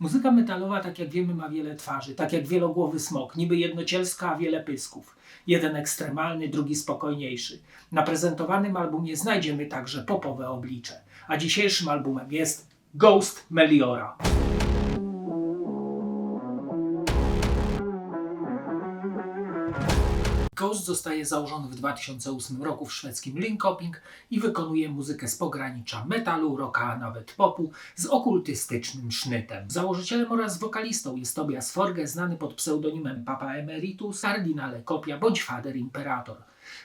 Muzyka metalowa, tak jak wiemy, ma wiele twarzy, tak jak wielogłowy smok, niby jednocielska, a wiele pysków. Jeden ekstremalny, drugi spokojniejszy. Na prezentowanym albumie znajdziemy także popowe oblicze. A dzisiejszym albumem jest Ghost Meliora. Ghost zostaje założony w 2008 roku w szwedzkim Linköping i wykonuje muzykę z pogranicza metalu, rocka, a nawet popu z okultystycznym sznytem. Założycielem oraz wokalistą jest Tobias Forge, znany pod pseudonimem Papa Emeritus, Kardinale Kopia bądź Fader Imperator.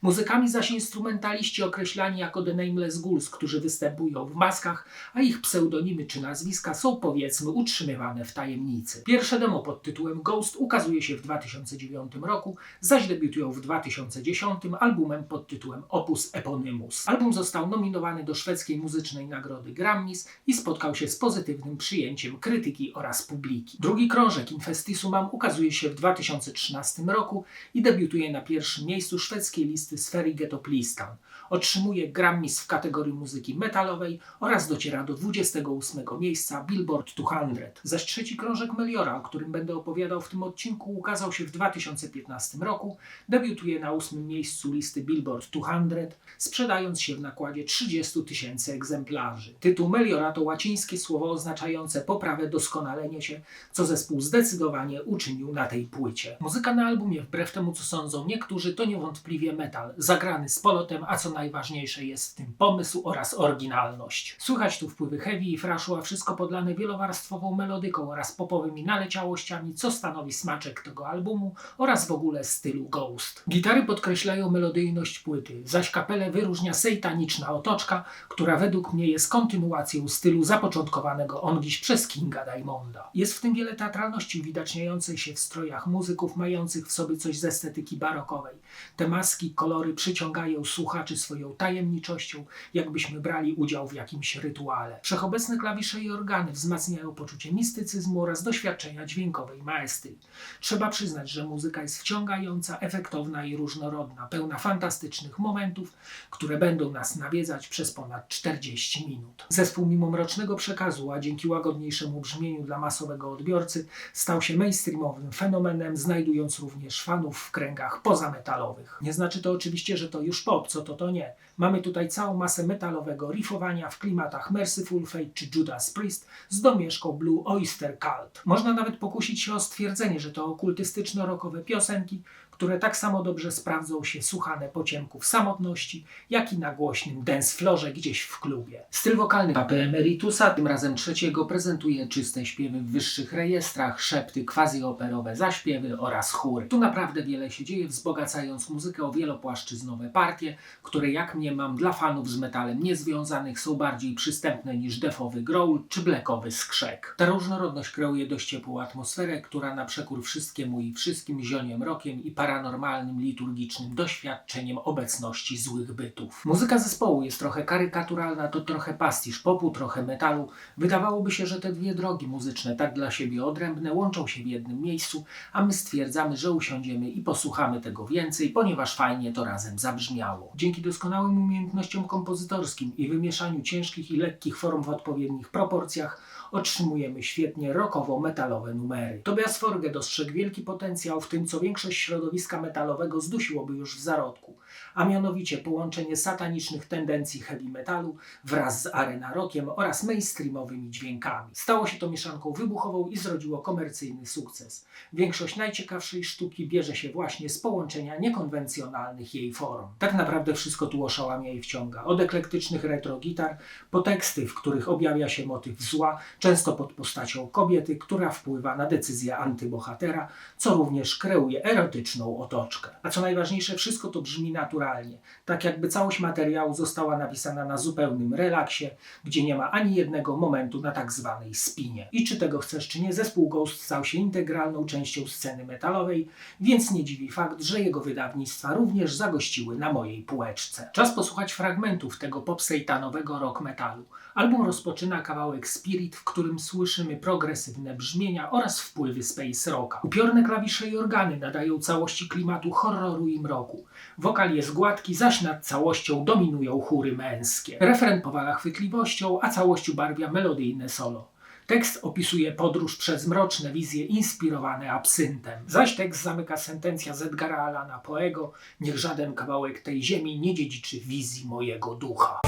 Muzykami zaś instrumentaliści określani jako The Nameless Ghouls, którzy występują w maskach, a ich pseudonimy czy nazwiska są, powiedzmy, utrzymywane w tajemnicy. Pierwsze demo pod tytułem Ghost ukazuje się w 2009 roku, zaś debiutują w 2010 albumem pod tytułem Opus Eponymus. Album został nominowany do szwedzkiej muzycznej nagrody Grammys i spotkał się z pozytywnym przyjęciem krytyki oraz publiki. Drugi krążek Infestisumam ukazuje się w 2013 roku i debiutuje na pierwszym miejscu szwedzkiej listy Sverige-topplistan. Otrzymuje Grammys w kategorii muzyki metalowej oraz dociera do 28 miejsca Billboard 200. Zaś trzeci krążek Meliora, o którym będę opowiadał w tym odcinku, ukazał się w 2015 roku, debiutuje na 8 miejscu listy Billboard 200, sprzedając się w nakładzie 30 000 egzemplarzy. Tytuł Meliora to łacińskie słowo oznaczające poprawę, doskonalenie się, co zespół zdecydowanie uczynił na tej płycie. Muzyka na albumie, wbrew temu co sądzą niektórzy, to niewątpliwie metal, zagrany z polotem, a co najważniejsze jest w tym pomysł oraz oryginalność. Słychać tu wpływy heavy i thrashu, a wszystko podlane wielowarstwową melodyką oraz popowymi naleciałościami, co stanowi smaczek tego albumu oraz w ogóle stylu Ghost. Gitary podkreślają melodyjność płyty, zaś kapelę wyróżnia sejtaniczna otoczka, która według mnie jest kontynuacją stylu zapoczątkowanego ongiś przez Kinga Diamonda. Jest w tym wiele teatralności uwidaczniającej się w strojach muzyków mających w sobie coś z estetyki barokowej. Te maski, kolory przyciągają słuchaczy swoją tajemniczością, jakbyśmy brali udział w jakimś rytuale. Wszechobecne klawisze i organy wzmacniają poczucie mistycyzmu oraz doświadczenia dźwiękowej maestrii. Trzeba przyznać, że muzyka jest wciągająca, efektowna i różnorodna, pełna fantastycznych momentów, które będą nas nawiedzać przez ponad 40 minut. Zespół mimo mrocznego przekazu, a dzięki łagodniejszemu brzmieniu dla masowego odbiorcy, stał się mainstreamowym fenomenem, znajdując również fanów w kręgach pozametalowych. Nie znaczy to oczywiście, że to już pop, co to nie. Mamy tutaj całą masę metalowego riffowania w klimatach Mercyful Fate czy Judas Priest z domieszką Blue Oyster Cult. Można nawet pokusić się o stwierdzenie, że to okultystyczno-rockowe piosenki, które tak samo dobrze sprawdzą się słuchane po ciemku w samotności, jak i na głośnym dance floorze gdzieś w klubie. Styl wokalny Papy Emeritusa, tym razem trzeciego, prezentuje czyste śpiewy w wyższych rejestrach, szepty, quasi-operowe zaśpiewy oraz chóry. Tu naprawdę wiele się dzieje, wzbogacając muzykę o wielopłaszczyznowe partie, które jak mniemam dla fanów z metalem niezwiązanych są bardziej przystępne niż defowy growl czy blackowy skrzek. Ta różnorodność kreuje dość ciepłą atmosferę, która na przekór wszystkiemu i wszystkim zioniem rockiem i paranormalnym, liturgicznym doświadczeniem obecności złych bytów. Muzyka zespołu jest trochę karykaturalna, to trochę pastisz popu, trochę metalu. Wydawałoby się, że te dwie drogi muzyczne, tak dla siebie odrębne, łączą się w jednym miejscu, a my stwierdzamy, że usiądziemy i posłuchamy tego więcej, ponieważ fajnie to razem zabrzmiało. Dzięki doskonałym umiejętnościom kompozytorskim i wymieszaniu ciężkich i lekkich form w odpowiednich proporcjach otrzymujemy świetnie rockowo-metalowe numery. Tobias Forge dostrzegł wielki potencjał w tym, co większość środowiska metalowego zdusiłoby już w zarodku, a mianowicie połączenie satanicznych tendencji heavy metalu wraz z arena rockiem oraz mainstreamowymi dźwiękami. Stało się to mieszanką wybuchową i zrodziło komercyjny sukces. Większość najciekawszej sztuki bierze się właśnie z połączenia niekonwencjonalnych jej form. Tak naprawdę wszystko tu oszałamia i wciąga. Od eklektycznych retro gitar po teksty, w których objawia się motyw zła, często pod postacią kobiety, która wpływa na decyzję antybohatera, co również kreuje erotyczną otoczkę. A co najważniejsze, wszystko to brzmi naturalnie, tak jakby całość materiału została napisana na zupełnym relaksie, gdzie nie ma ani jednego momentu na tak zwanej spinie. I czy tego chcesz, czy nie, zespół Ghost stał się integralną częścią sceny metalowej, więc nie dziwi fakt, że jego wydawnictwa również zagościły na mojej półeczce. Czas posłuchać fragmentów tego pop-sejtanowego rock metalu. Album rozpoczyna kawałek Spirit, w którym słyszymy progresywne brzmienia oraz wpływy space rocka. Upiorne klawisze i organy nadają całości klimatu horroru i mroku. Wokal jest gładki, zaś nad całością dominują chóry męskie. Refren powala chwytliwością, a całość ubarwia melodyjne solo. Tekst opisuje podróż przez mroczne wizje inspirowane absyntem. Zaś tekst zamyka sentencja z Edgara Allana Poego: niech żaden kawałek tej ziemi nie dziedziczy wizji mojego ducha.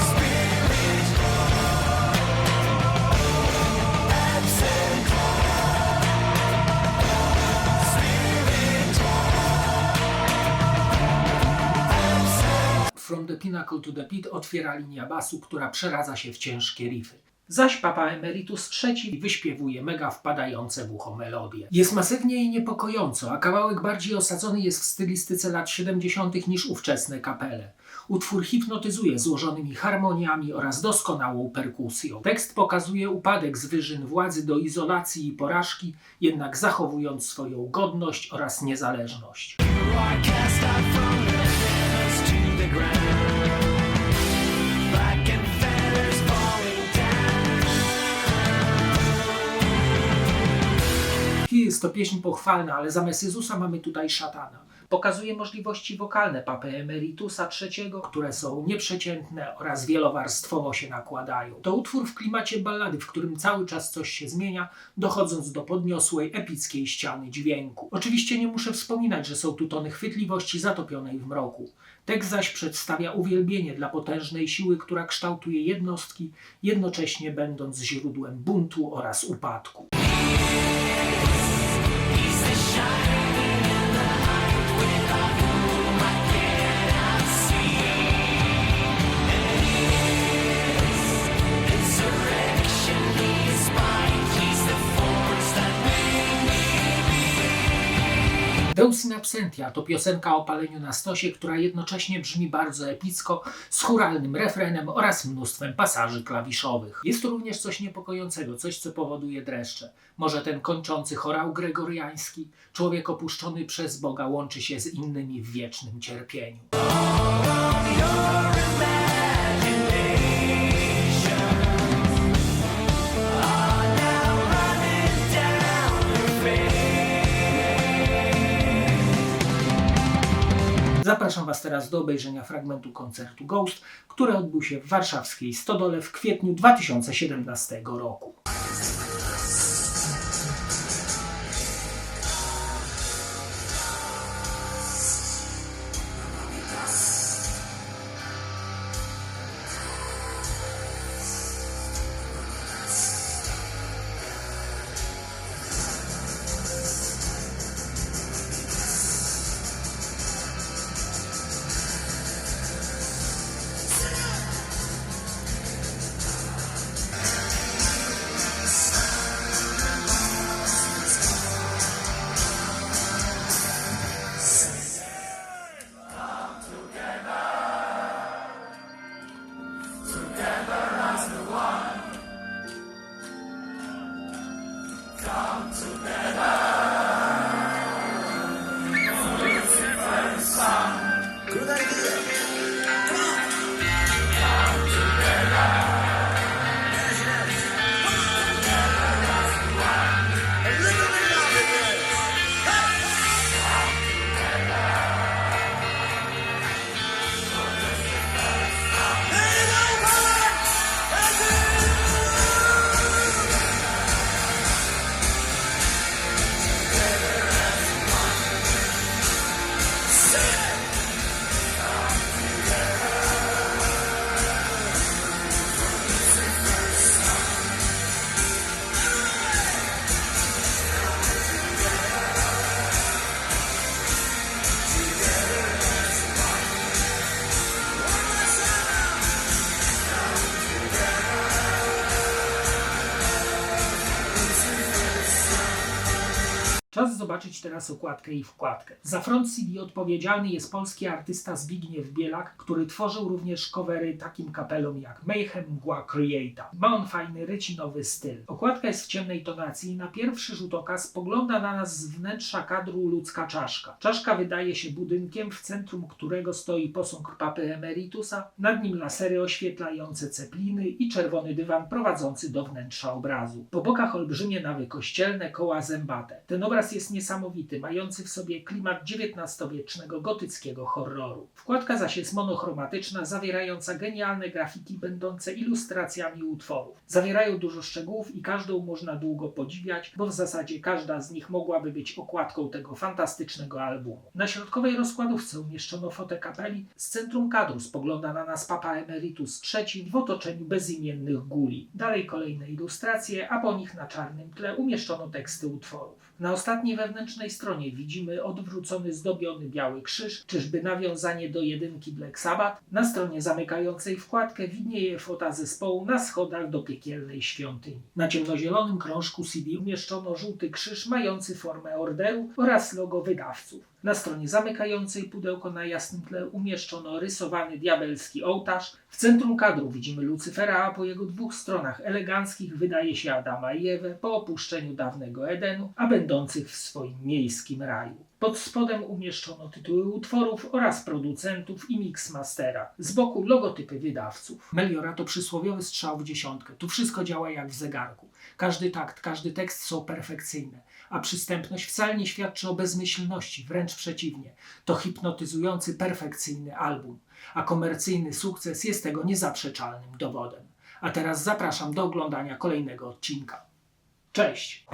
From the Pinnacle to the Pit otwiera linia basu, która przeradza się w ciężkie riffy. Zaś Papa Emeritus III wyśpiewuje mega wpadające w ucho melodie. Jest masywnie i niepokojąco, a kawałek bardziej osadzony jest w stylistyce lat 70. niż ówczesne kapele. Utwór hipnotyzuje złożonymi harmoniami oraz doskonałą perkusją. Tekst pokazuje upadek z wyżyn władzy do izolacji i porażki, jednak zachowując swoją godność oraz niezależność. Jest to pieśń pochwalna, ale zamiast Jezusa mamy tutaj szatana. Pokazuje możliwości wokalne Papy Emeritusa III, które są nieprzeciętne oraz wielowarstwowo się nakładają. To utwór w klimacie ballady, w którym cały czas coś się zmienia, dochodząc do podniosłej, epickiej ściany dźwięku. Oczywiście nie muszę wspominać, że są tu tony chwytliwości zatopionej w mroku. Tekst zaś przedstawia uwielbienie dla potężnej siły, która kształtuje jednostki, jednocześnie będąc źródłem buntu oraz upadku. Deus in absentia to piosenka o paleniu na stosie, która jednocześnie brzmi bardzo epicko, z chóralnym refrenem oraz mnóstwem pasaży klawiszowych. Jest tu również coś niepokojącego, coś co powoduje dreszcze. Może ten kończący chorał gregoriański, człowiek opuszczony przez Boga łączy się z innymi w wiecznym cierpieniu. Zapraszam Was teraz do obejrzenia fragmentu koncertu Ghost, który odbył się w warszawskiej Stodole w kwietniu 2017 roku. Czas zobaczyć teraz okładkę i wkładkę. Za front CD odpowiedzialny jest polski artysta Zbigniew Bielak, który tworzył również covery takim kapelom jak Mayhem, Mgła, Creata. Ma on fajny, rycinowy styl. Okładka jest w ciemnej tonacji i na pierwszy rzut oka spogląda na nas z wnętrza kadru ludzka czaszka. Czaszka wydaje się budynkiem, w centrum którego stoi posąg Papy Emeritusa, nad nim lasery oświetlające cepliny i czerwony dywan prowadzący do wnętrza obrazu. Po bokach olbrzymie nawy kościelne, koła zębate. Ten obraz Obraz jest niesamowity, mający w sobie klimat XIX-wiecznego gotyckiego horroru. Wkładka zaś jest monochromatyczna, zawierająca genialne grafiki będące ilustracjami utworów. Zawierają dużo szczegółów i każdą można długo podziwiać, bo w zasadzie każda z nich mogłaby być okładką tego fantastycznego albumu. Na środkowej rozkładówce umieszczono fotę kapeli. Z centrum kadru spogląda na nas Papa Emeritus III w otoczeniu bezimiennych guli. Dalej kolejne ilustracje, a po nich na czarnym tle umieszczono teksty utworów. Na ostatniej wewnętrznej stronie widzimy odwrócony, zdobiony biały krzyż, czyżby nawiązanie do jedynki Black Sabbath. Na stronie zamykającej wkładkę widnieje fota zespołu na schodach do piekielnej świątyni. Na ciemnozielonym krążku CD umieszczono żółty krzyż mający formę orderu oraz logo wydawców. Na stronie zamykającej pudełko na jasnym tle umieszczono rysowany diabelski ołtarz. W centrum kadru widzimy Lucyfera, a po jego dwóch stronach eleganckich wydaje się Adama i Ewę po opuszczeniu dawnego Edenu, a będących w swoim miejskim raju. Pod spodem umieszczono tytuły utworów oraz producentów i mixmastera. Z boku logotypy wydawców. Meliora to przysłowiowy strzał w dziesiątkę. Tu wszystko działa jak w zegarku. Każdy takt, każdy tekst są perfekcyjne, a przystępność wcale nie świadczy o bezmyślności, wręcz przeciwnie. To hipnotyzujący, perfekcyjny album, a komercyjny sukces jest tego niezaprzeczalnym dowodem. A teraz zapraszam do oglądania kolejnego odcinka. Cześć!